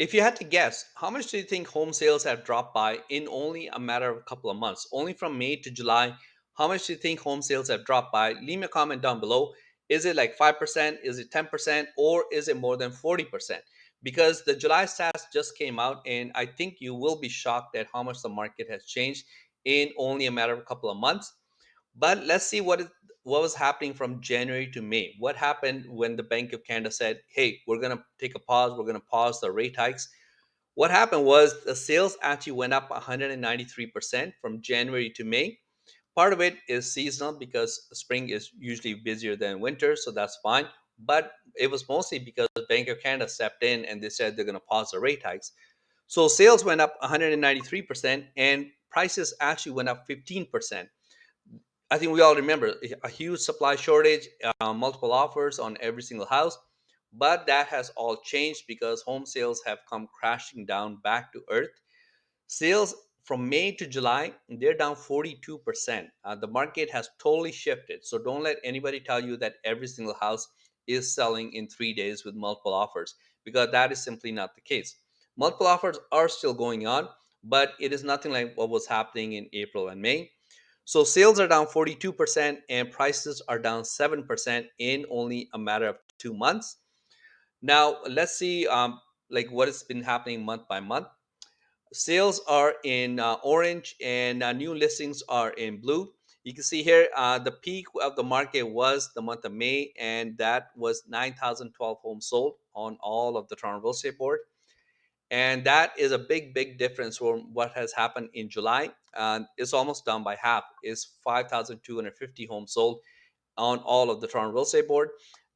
If you had to guess, how much do you think home sales have dropped by in only a matter of a couple of months? Only from May to July, how much do you think home sales have dropped by? Leave me a comment down below. Is it like 5%? Is it 10%? Or is it more than 40%? Because the July stats just came out, and I think you will be shocked at how much the market has changed in only a matter of a couple of months. But let's see what was happening from January to May. What happened when the Bank of Canada said, "Hey, we're going to take a pause. We're going to pause the rate hikes." What happened was the sales actually went up 193% from January to May. Part of it is seasonal because spring is usually busier than winter, so that's fine. But it was mostly because the Bank of Canada stepped in and they said they're going to pause the rate hikes. So sales went up 193% and prices actually went up 15%. I think we all remember a huge supply shortage, multiple offers on every single house. But that has all changed because home sales have come crashing down back to earth. Sales from May to July, they're down 42%. The market has totally shifted. So don't let anybody tell you that every single house is selling in 3 days with multiple offers, because that is simply not the case. Multiple offers are still going on, but it is nothing like what was happening in April and May. So sales are down 42% and prices are down 7% in only a matter of 2 months. Now, let's see like what has been happening month by month. Sales are in orange and new listings are in blue. You can see here the peak of the market was the month of May, and that was 9,012 homes sold on all of the Toronto Real Estate Board. And that is a big difference from what has happened in July. It's almost down by half. It's 5,250 homes sold on all of the Toronto Real Estate Board.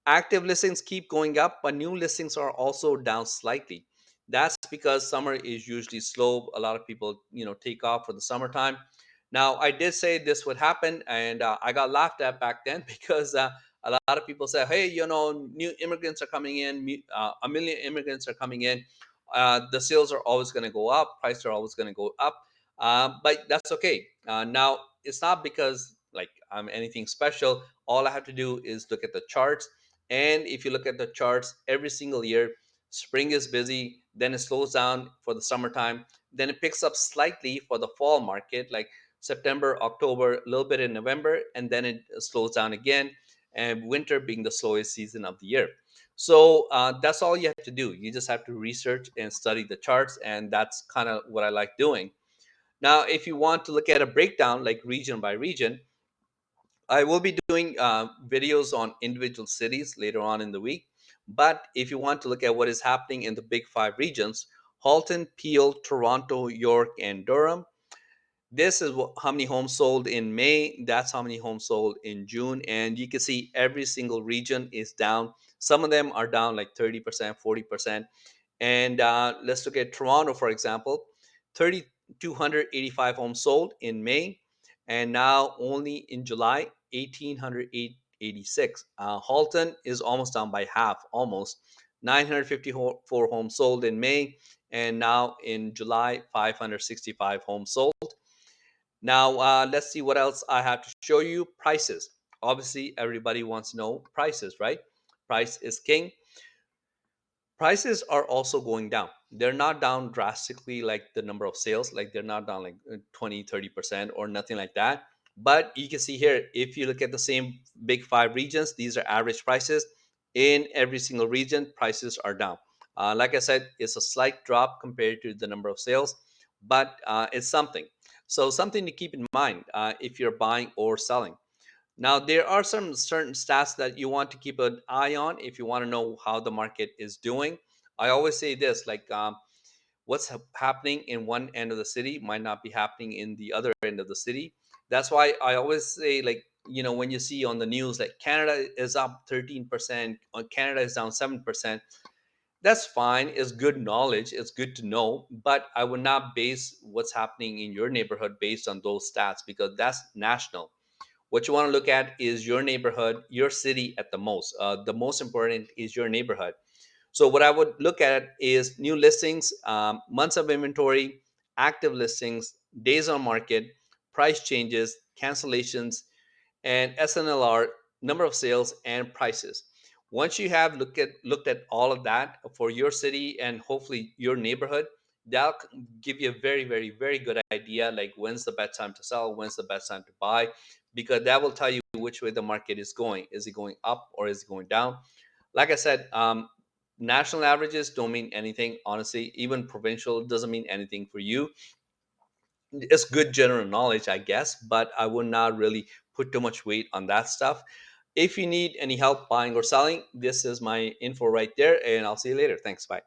Active listings keep going up, but new listings are also down slightly. That's because summer is usually slow. A lot of people, take off for the summertime. Now, I did say this would happen, and I got laughed at back then because a lot of people say, "Hey, new immigrants are coming in. A million immigrants are coming in. The sales are always going to go up. Prices are always going to go up." But that's okay. Now, it's not because like I'm anything special. All I have to do is look at the charts. And if you look at the charts every single year, spring is busy, then it slows down for the summertime, then it picks up slightly for the fall market, like September, October, a little bit in November, and then it slows down again, and winter being the slowest season of the year. So that's all you have to do. You just have to research and study the charts, and that's kind of what I like doing. Now, if you want to look at a breakdown, like region by region, I will be doing videos on individual cities later on in the week. But if you want to look at what is happening in the big five regions, Halton, Peel, Toronto, York, and Durham, this is how many homes sold in May. That's how many homes sold in June. And you can see every single region is down. Some of them are down like 30%, 40%. And let's look at Toronto, for example. 3,285 homes sold in May. And now only in July, 1,886. Halton is almost down by half, almost. 954 homes sold in May. And now in July, 565 homes sold. Now, let's see what else I have to show you. Prices. Obviously, everybody wants to know prices, right? Price is king. Prices are also going down. They're not down drastically like the number of sales, like they're not down like 20, 30% or nothing like that. But you can see here, if you look at the same big five regions, these are average prices. In every single region, prices are down. Like I said, it's a slight drop compared to the number of sales, but it's something. So, something to keep in mind if you're buying or selling. Now, there are some certain stats that you want to keep an eye on if you want to know how the market is doing. I always say this, like what's happening in one end of the city might not be happening in the other end of the city. That's why I always say, like, when you see on the news that Canada is up 13% or Canada is down 7%, that's fine. It's good knowledge. It's good to know. But I would not base what's happening in your neighborhood based on those stats, because that's national. What you want to look at is your neighborhood, your city at the most. The most important is your neighborhood. So what I would look at is new listings, months of inventory, active listings, days on market, price changes, cancellations, and SNLR, number of sales, and prices. Once you have looked at all of that for your city and hopefully your neighborhood, that'll give you a very, very, very good idea, like when's the best time to sell, when's the best time to buy, because that will tell you which way the market is going. Is it going up or is it going down? Like I said, national averages don't mean anything, honestly. Even provincial doesn't mean anything for you. It's good general knowledge, I guess, but I would not really put too much weight on that stuff. If you need any help buying or selling, this is my info right there, and I'll see you later. Thanks. Bye.